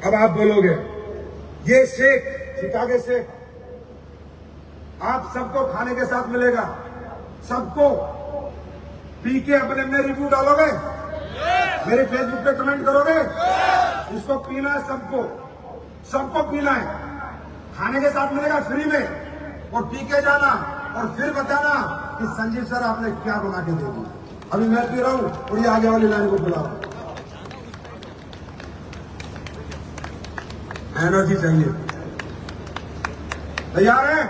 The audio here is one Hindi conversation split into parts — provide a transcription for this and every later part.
अब आप बोलोगे ये शेक, शिकागो शेक आप सबको खाने के साथ मिलेगा, सबको पी के अपने में रिव्यू डालोगे, मेरे फेसबुक पे कमेंट करोगे, इसको पीना है सबको, सबको पीना है, खाने के साथ मिलेगा फ्री में, और पी के जाना और फिर बताना कि संजीव सर आपने क्या बना के दे दिया। अभी मैं पी रहा हूं और ये आगे वाली लाइन को बुलाओ, एनर्जी चाहिए। तैयार है?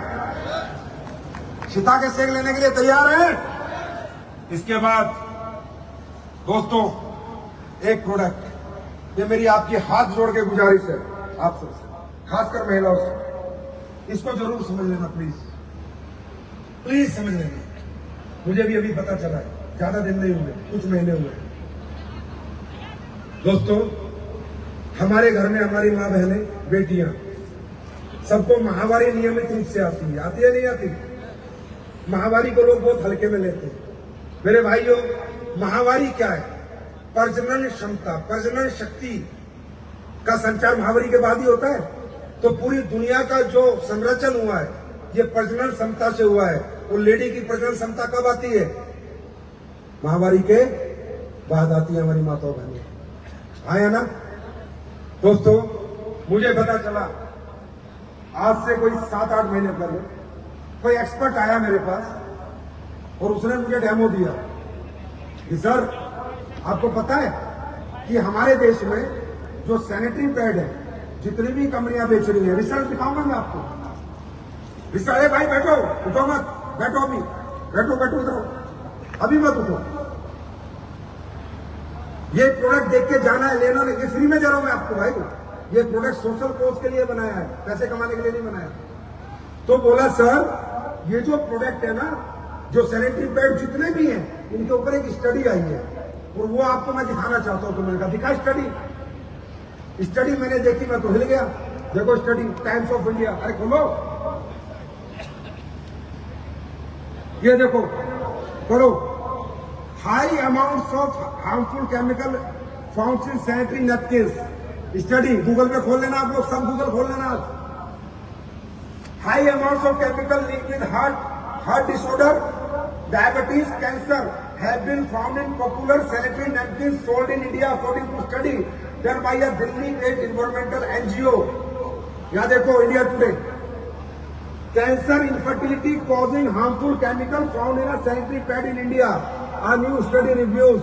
शिता के सेक लेने के लिए तैयार है? इसके बाद दोस्तों एक प्रोडक्ट, ये मेरी आपकी हाथ जोड़ के गुजारिश है आप सबसे, खासकर महिलाओं से, इसको जरूर समझ लेना प्लीज, प्लीज समझ लेना। मुझे भी अभी पता चला है, ज्यादा दिन नहीं हुए, कुछ महीने हुए। दोस्तों हमारे घर में हमारी माँ बहनें, बेटियां, सबको माहवारी नियमित रूप से आती है, आती है नहीं आती? माहवारी को लोग बहुत हल्के में लेते हैं। मेरे भाइयों, माहवारी क्या है? प्रजनन क्षमता, प्रजनन शक्ति का संचार माहवारी के बाद ही होता है। तो पूरी दुनिया का जो संरचन हुआ है ये प्रजनन क्षमता से हुआ है। और लेडी की प्रजनन क्षमता कब आती है? माहवारी के बाद आती है हमारी माताओं बहनें, आया ना? दोस्तों मुझे पता चला आज से कोई 7-8 महीने पहले कोई एक्सपर्ट आया मेरे पास और उसने मुझे डेमो दिया कि सर आपको पता है कि हमारे देश में जो सैनिटरी पैड है जितनी भी कंपनियां बेच रही है, रिसर्च दिखाऊंगा मैं आपको, रिसर्च। भाई बैठो, उठो मत, बैठो अभी, बैठो बैठो उठो, अभी मत उठो। ये प्रोडक्ट देख के जाना है, लेना नहीं, ये फ्री में जा रहा हूं मैं आपको भाई। ये प्रोडक्ट सोशल कोज के लिए बनाया है, पैसे कमाने के लिए नहीं बनाया। तो बोला सर ये जो प्रोडक्ट है ना, जो सैनिटरी पैड जितने भी हैं, इनके ऊपर एक स्टडी आई है और वो आपको मैं दिखाना चाहता हूं। तो मैंने कहा दिखा स्टडी मैंने देखी, मैं तो हिल गया। देखो स्टडी, टाइम्स ऑफ इंडिया, अरे खोलो, ये देखो, पढ़ो। High amounts of harmful chemical found in sanitary napkins. Study Google पे खोल लेना आप लोग, सब गूगल खोल लेना। High amounts of chemical linked with heart disorder, diabetes, cancer have been found in popular sanitary napkins sold in India according to study done by a Delhi-based environmental NGO. यहाँ देखो India today, cancer, infertility causing harmful chemical found in a sanitary pad in India. A new study reviews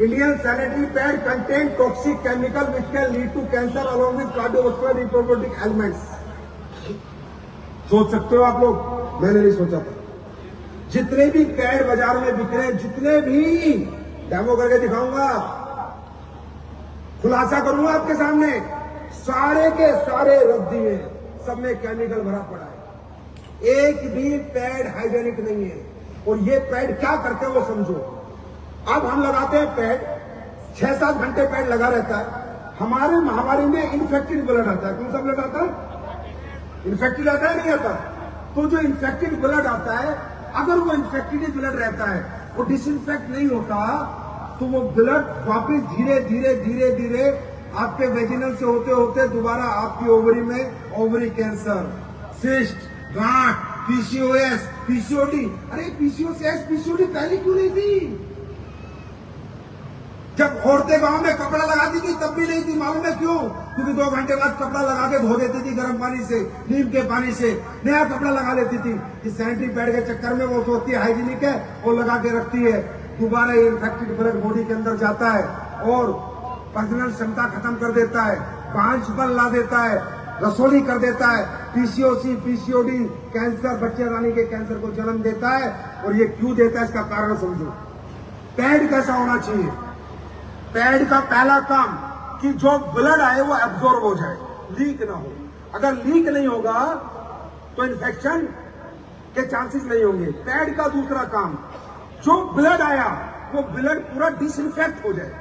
Indian sanitary pad contain toxic chemical which can lead to cancer along with cardiovascular reproductive ailments. सोच सकते हो आप लोग, मैंने नहीं सोचा था। जितने भी पैड बाजार में बिक रहे हैं, जितने भी, डेमो करके दिखाऊंगा, खुलासा करूंगा आपके सामने, सारे के सारे रद्दी हैं, सब में केमिकल भरा पड़ा है, एक भी पैड हाइजेनिक नहीं है। और ये पैड क्या करते हैं वो समझो। अब हम लगाते हैं पैड, 6-7 घंटे पैड लगा रहता है, हमारे माहवारी में इन्फेक्टेड ब्लड आता है। कौन सा ब्लड आता है? इन्फेक्टेड आता है, नहीं आता? तो जो इन्फेक्टेड ब्लड आता है, अगर वो इन्फेक्टेड ब्लड रहता है, वो डिसइंफेक्ट नहीं होता, तो वो ब्लड वापस धीरे धीरे धीरे धीरे आपके वेजिनल से होते होते दोबारा आपकी ओवरी में ओवरी कैंसर, सिस्ट, गांठ, पीसीओएस, पीसीओडी। अरे पीसीओएस, पीसीओडी पहले क्यों नहीं थी? जब औरतें गांव में कपड़ा लगाती थी तब भी नहीं थी, मालूम है क्यों? क्योंकि 2 घंटे बाद कपड़ा लगा के धो देती थी गर्म पानी से, नीम के पानी से, नया कपड़ा लगा लेती थी। इस सैनिटरी पैड के चक्कर में वो सोचती है हाइजीनिक है, वो लगा के रखती है, दोबारा ये इन्फेक्टेड ब्लड बॉडी के अंदर जाता है और प्रजनन क्षमता खत्म कर देता है, पांच बल ला देता है, रसोली कर देता है, पीसीओसी, पीसीओडी, कैंसर, बच्चे रानी के कैंसर को जन्म देता है। और ये क्यों देता है, इसका कारण समझो। पैड कैसा होना चाहिए? पैड का पहला काम कि जो ब्लड आए वो एब्जॉर्ब हो जाए, लीक ना हो। अगर लीक नहीं होगा तो इन्फेक्शन के चांसेस नहीं होंगे। पैड का दूसरा काम, जो ब्लड आया वो ब्लड पूरा डिसइंफेक्ट हो जाए,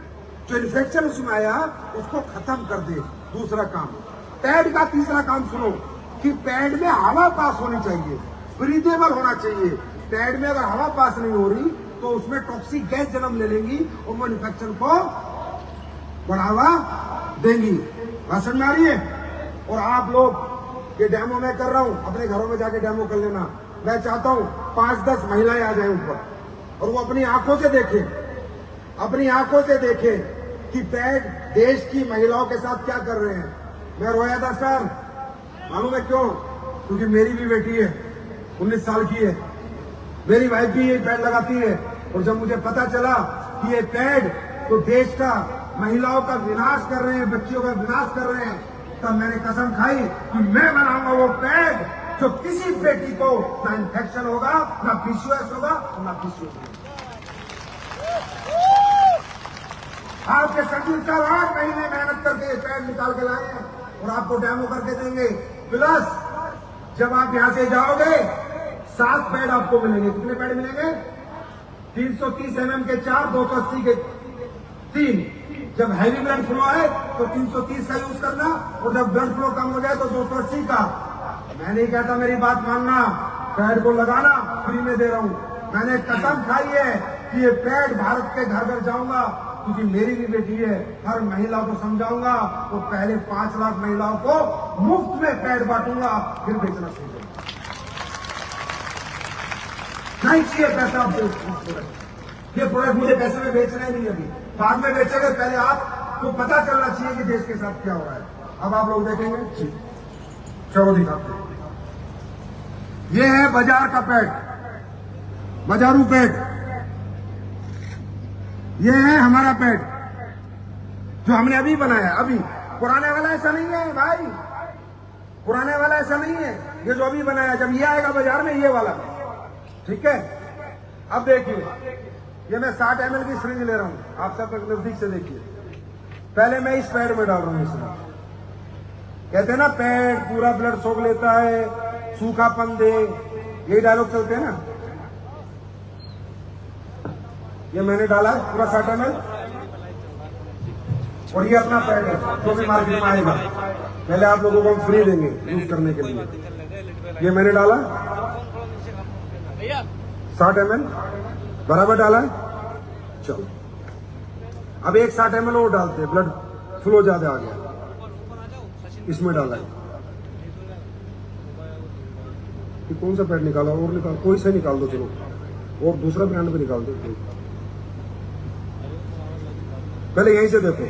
जो इन्फेक्शन उसमें आया उसको खत्म कर दे, दूसरा काम। पैड का तीसरा काम सुनो कि पैड में हवा पास होनी चाहिए, ब्रीदेबल होना चाहिए। पैड में अगर हवा पास नहीं हो रही तो उसमें टॉक्सिक गैस जन्म ले लेंगी और वो इन्फेक्शन को बढ़ावा देंगी। भाषण में आ रही है। और आप लोग ये डेमो मैं कर रहा हूं, अपने घरों में जाके डेमो कर लेना। मैं चाहता हूं 5-10 महिलाएं आ जाएं ऊपर और वो अपनी आंखों से देखें, अपनी आंखों से देखें कि पैड देश की महिलाओं के साथ क्या कर रहे हैं। मैं रोया था सर, मालूम है क्यों? क्योंकि मेरी भी बेटी है, 19 साल की है, मेरी वाइफ भी ये पैड लगाती है। और जब मुझे पता चला कि ये पैड तो देश का महिलाओं का विनाश कर रहे हैं, बच्चियों का विनाश कर रहे हैं, तब मैंने कसम खाई कि मैं बनाऊंगा वो पैड जो किसी बेटी को ना इन्फेक्शन होगा, ना PCOS होगा, ना PCOD होगा। आपके संजीव साहब 8 महीने मेहनत करके पैड निकाल के लाए हैं और आपको डेमो करके देंगे। प्लस जब आप यहां से जाओगे 7 पैड आपको मिलेंगे। कितने पैड मिलेंगे? 330 mm के 4, 280 के 3। जब हैवी ब्लड फ्लो आए तो 330 का यूज करना और जब ब्लड फ्लो कम हो जाए तो 280 का। मैं नहीं कहता, मेरी बात मानना, पैड को लगाना फ्री में दे रहा हूं। मैंने कसम खाई है कि ये पैड भारत के घर घर जाऊंगा, क्योंकि मेरी भी बेटी है। हर महिला को समझाऊंगा तो पहले 5 लाख महिलाओं को मुफ्त में पैड बांटूंगा, फिर बेचना शुरू करूंगा। नहीं चाहिए पैसा आपको, ये प्रोडक्ट मुझे पैसे में बेचना ही नहीं, अभी बाद में बेचेंगे। पहले आपको पता चलना चाहिए कि देश के साथ क्या हो रहा है। अब आप लोग देखेंगे, चलो दिखाते हैं। ये है बाजार का पैड, बाजारू पैड। ये है हमारा पैड जो हमने अभी बनाया। अभी पुराने वाला ऐसा नहीं है भाई, पुराने वाला ऐसा नहीं है। ये जो अभी बनाया, जब ये आएगा बाजार में, ये वाला, ठीक है। अब देखिए, ये मैं 60 ml की सिरिंज ले रहा हूं, आप सब नजदीक से देखिए। पहले मैं इस पैड में डाल रहा हूं इसमें। कहते हैं ना पैड पूरा ब्लड सोख लेता है, सूखापन दे, यही डायलॉग चलते हैं ना। ये मैंने डाला है पूरा 60 ml और ये अपना पैड है जो भी मार्केट में आएगा। पहले आप लोगों को हम फ्री देंगे यूज करने के लिए। ये मैंने डाला 60 ml बराबर डाला है। चलो अब एक 60 ml और डालते हैं, ब्लड फ्लो ज्यादा आ गया, इसमें डाला है। ये कौन सा पैड निकाला? और निकाल, कोई से निकाल दो, चलो और दूसरा ब्रांड पे निकाल दो। पहले यहीं से देखो,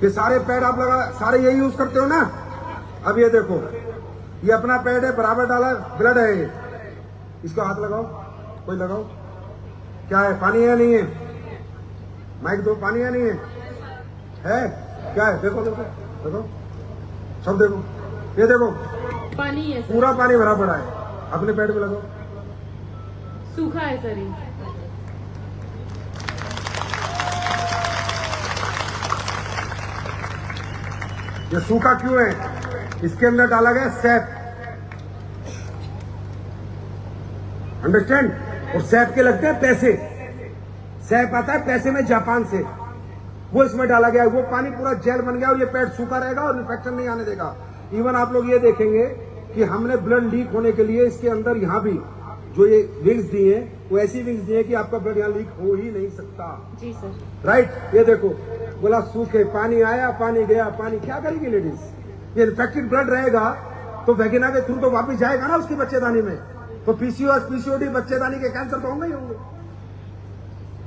ये सारे पैड आप लगा, सारे यही यूज करते हो ना। अब ये देखो, ये अपना पैड है, बराबर डाला, ब्लड है ये, इसको हाथ लगाओ, कोई लगाओ। क्या है, पानी है नहीं है? माइक दो, पानी है नहीं है? है क्या है? देखो देखो देखो, सब देखो, ये देखो पानी है सर, पूरा पानी भरा पड़ा है। अपने पैड में लगाओ, सूखा है सर ये। ये सूखा क्यों है? इसके अंदर डाला गया सैप, अंडरस्टैंड। और सैप के लगते हैं पैसे, सैप आता है पैसे में जापान से, वो इसमें डाला गया है। वो पानी पूरा जेल बन गया और ये पैड सूखा रहेगा और इन्फेक्शन नहीं आने देगा। इवन आप लोग ये देखेंगे कि हमने ब्लड लीक होने के लिए इसके अंदर यहाँ भी जो ये विंग्स दिए हैं, वो ऐसी विंग्स दिए कि आपका ब्लड यहाँ लीक हो ही नहीं सकता। जी सर, राइट। ये देखो, बोला सूखे, पानी आया, पानी गया, पानी क्या करेगी लेडीज? ये इन्फेक्टेड ब्लड रहेगा तो वैगिना के थ्रू तो वापस जाएगा ना उसकी बच्चेदानी में, तो PCOS PCOD बच्चेदानी के कैंसर तो होंगे ही होंगे।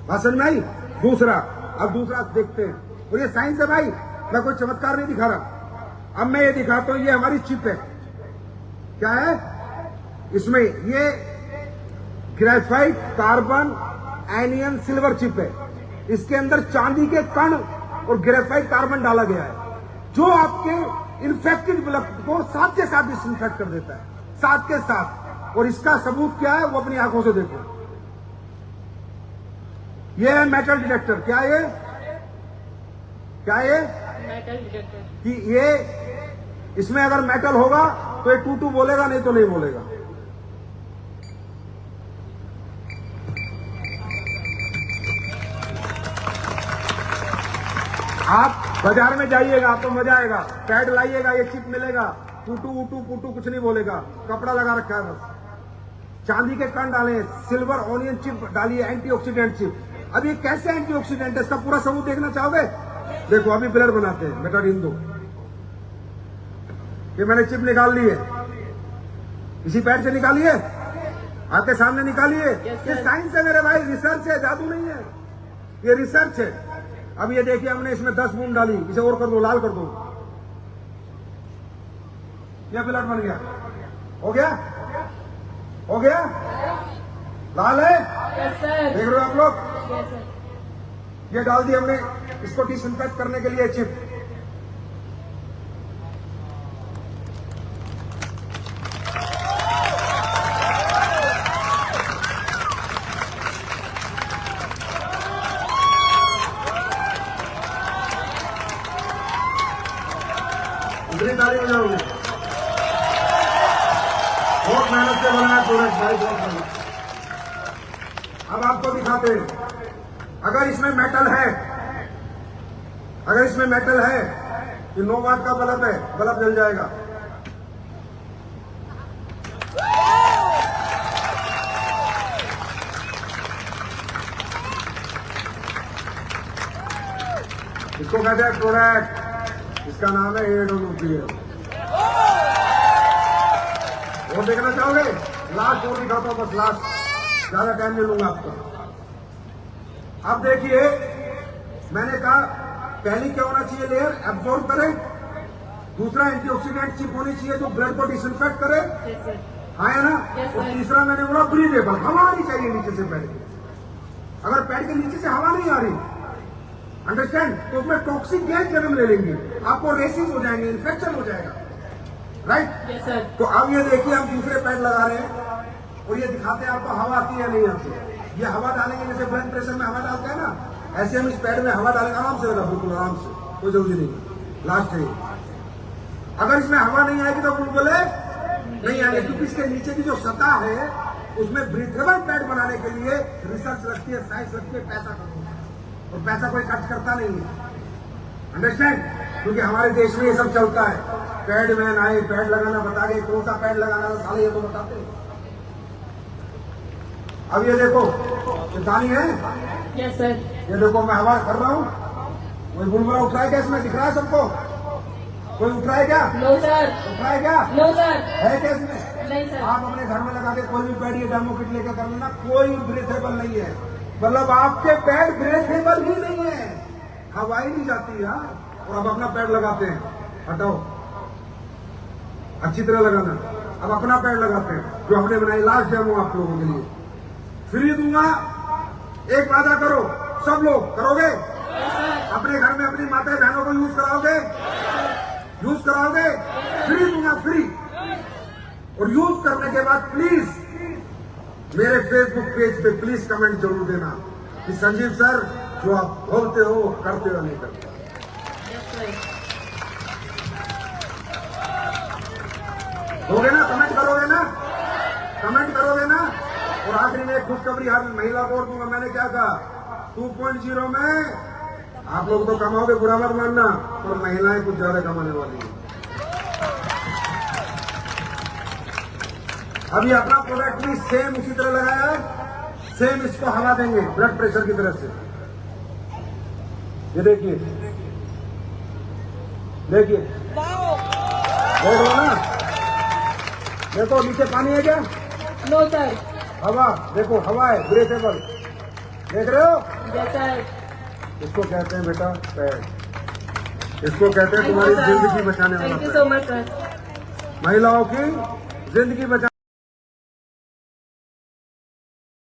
बात समझ में आई? दूसरा, अब दूसरा देखते हैं, और ये साइंस है भाई, मैं कोई चमत्कार नहीं दिखा रहा। अब मैं ये दिखाता हूं, ये हमारी चिप है। क्या है इसमें? ये graphite carbon anion silver chip है। इसके अंदर चांदी के कण और ग्रेफाइट कार्बन डाला गया है, जो आपके इन्फेक्टेड ब्लड को साथ के साथ डिसइंफेक्ट कर देता है, साथ के साथ। और इसका सबूत क्या है, वो अपनी आंखों से देखो। ये है मेटल डिटेक्टर। क्या ये? क्या ये? Metal detector. कि ये, इसमें अगर मेटल होगा तो ये टू बोलेगा, नहीं तो नहीं बोलेगा। आप बाजार में जाइएगा, आपको मजा आएगा। पैड लाइएगा, ये चिप मिलेगा, टूटू उटू पुटू कुछ नहीं बोलेगा, कपड़ा लगा रखा है बस। चांदी के कण डाले, सिल्वर ऑनियन चिप डालिए, एंटीऑक्सीडेंट चिप। अब ये कैसे एंटीऑक्सीडेंट है, इसका पूरा सबूत देखना चाहोगे? देखो अभी ब्लड बनाते हैं बेटाडीन दो। ये मैंने चिप निकाल ली है, इसी पैड से निकाली है, आपके सामने निकाली है। Yes, ये sir. साइंस है मेरे भाई, रिसर्च है, जादू नहीं है, ये रिसर्च है। अब ये देखिए हमने इसमें 10 बूंद डाली, इसे और कर दो, लाल कर दो, ये ब्लड बन गया। हो गया, हो गया, लाल है, यस सर, देख रहे हो आप लोग। Yes sir. ये डाल दी हमने इसको डिसइंफेक्ट करने के लिए चिप। इतनी तारीफ हो जाओगे, बहुत मेहनत से बना है प्रोडक्ट भाई, बहुत मेहनत। अब आपको दिखाते हैं, अगर इसमें मेटल है, अगर इसमें मेटल है, ये 9 वाट का बल्ब है, बल्ब जल जाएगा। इसको कहते हैं प्रोडक्ट, इसका नाम है एडोनोपियर। और देखना चाहोगे? लास्ट और दिखाता हूं, बस लास्ट, ज्यादा टाइम नहीं लूंगा आपको। अब देखिए, मैंने कहा पहली क्या होना चाहिए, लेयर एब्जॉर्ब करे, दूसरा एंटीऑक्सीडेंट चिप होनी चाहिए जो ब्लड को डिसइंफेक्ट करे, यस सर, हाँ है ना। Yes, और sir. तीसरा मैंने बोला ब्रीदेबल, हवा आनी चाहिए नीचे से पैड के। अगर पैड के नीचे से हवा नहीं आ रही, अंडरस्टैंड, तो उसमें टॉक्सिक गैस जन्म ले लेंगी, आपको रेसिस हो जाएंगे, इन्फेक्शन हो जाएगा, राइट। Yes sir. तो अब ये देखिए हम दूसरे पैड लगा रहे हैं और ये दिखाते हैं आपको हवा आती है या नहीं आती है। ये हवा डालेंगे, जैसे ब्लड प्रेशर में हवा डालते हैं ना, ऐसे हम इस पैड में हवा डालेंगे, आराम से लगा, बिल्कुल आराम से, कोई जल्दी नहीं। लास्ट है ये। अगर इसमें हवा नहीं आएगी तो बुलबुले नहीं आएंगे, क्योंकि इसके नीचे की जो सतह है उसमें ब्रीथेबल पैड बनाने के लिए रिसर्च लगती है, साइंस लगती है, पैसा खर्च होता है, और पैसा कोई खर्च करता नहीं है, अंडरस्टैंड। क्योंकि हमारे देश में ये सब चलता है, पैड मैन आए, पैड लगाना बता गए, कौन सा पैड लगाना था, साले ये तो बताते हैं। अब ये देखो, चेतावनी है, यस सर। ये देखो मैं हवा कर रहा हूँ, कोई बुलबुला उठ रहा है क्या इसमें, दिख रहा है सबको? कोई उठ रहा है क्या? नो सर, उठ रहा है क्या? नो सर, है क्या इसमें? नहीं सर। आप अपने घर में लगा के कोई भी पैड, ये डेमो किट लेकर कर लेना, कोई ब्रेथेबल नहीं है, मतलब आपके पैड ब्रेथेबल ही नहीं है, हवा ही नहीं जाती यार। और अब अपना पैड लगाते हैं, हटाओ, अच्छी तरह लगाना। अब अपना पैड लगाते हैं जो हमने बनाई, लास्ट डेमो आप लोगों के लिए फ्री दूंगा। एक वादा करो, सब लोग करोगे, अपने घर में अपनी माता बहनों को यूज कराओगे, यूज कराओगे, फ्री दूंगा, फ्री। और यूज करने के बाद प्लीज मेरे फेसबुक पेज पे प्लीज कमेंट जरूर देना कि संजीव सर जो आप बोलते हो करते हो नहीं करते। Yes sir. होगे ना, कमेंट करोगे ना, कमेंट करोगे ना। और आखिरी में एक खुशखबरी हर महिला को और दूंगा। मैंने क्या कहा, 2.0 में आप लोग तो कमाओगे, बुरा मत मानना, और महिलाएं कुछ ज्यादा कमाने वाली है। अभी अपना प्रोडक्ट भी सेम उसी तरह लगाया है, सेम इसको हवा देंगे ब्लड प्रेशर की तरफ से। ये देखिए, देखिए, देख लो ना, देखो नीचे पानी है क्या? नो सर, हवा, देखो हवा है, ब्रेथेबल, देख रहे हो? Yes sir. इसको कहते हैं बेटा पैड, इसको कहते हैं तुम्हारी जिंदगी बचाने वाला thank you pad, so much sir. महिलाओं की जिंदगी बचा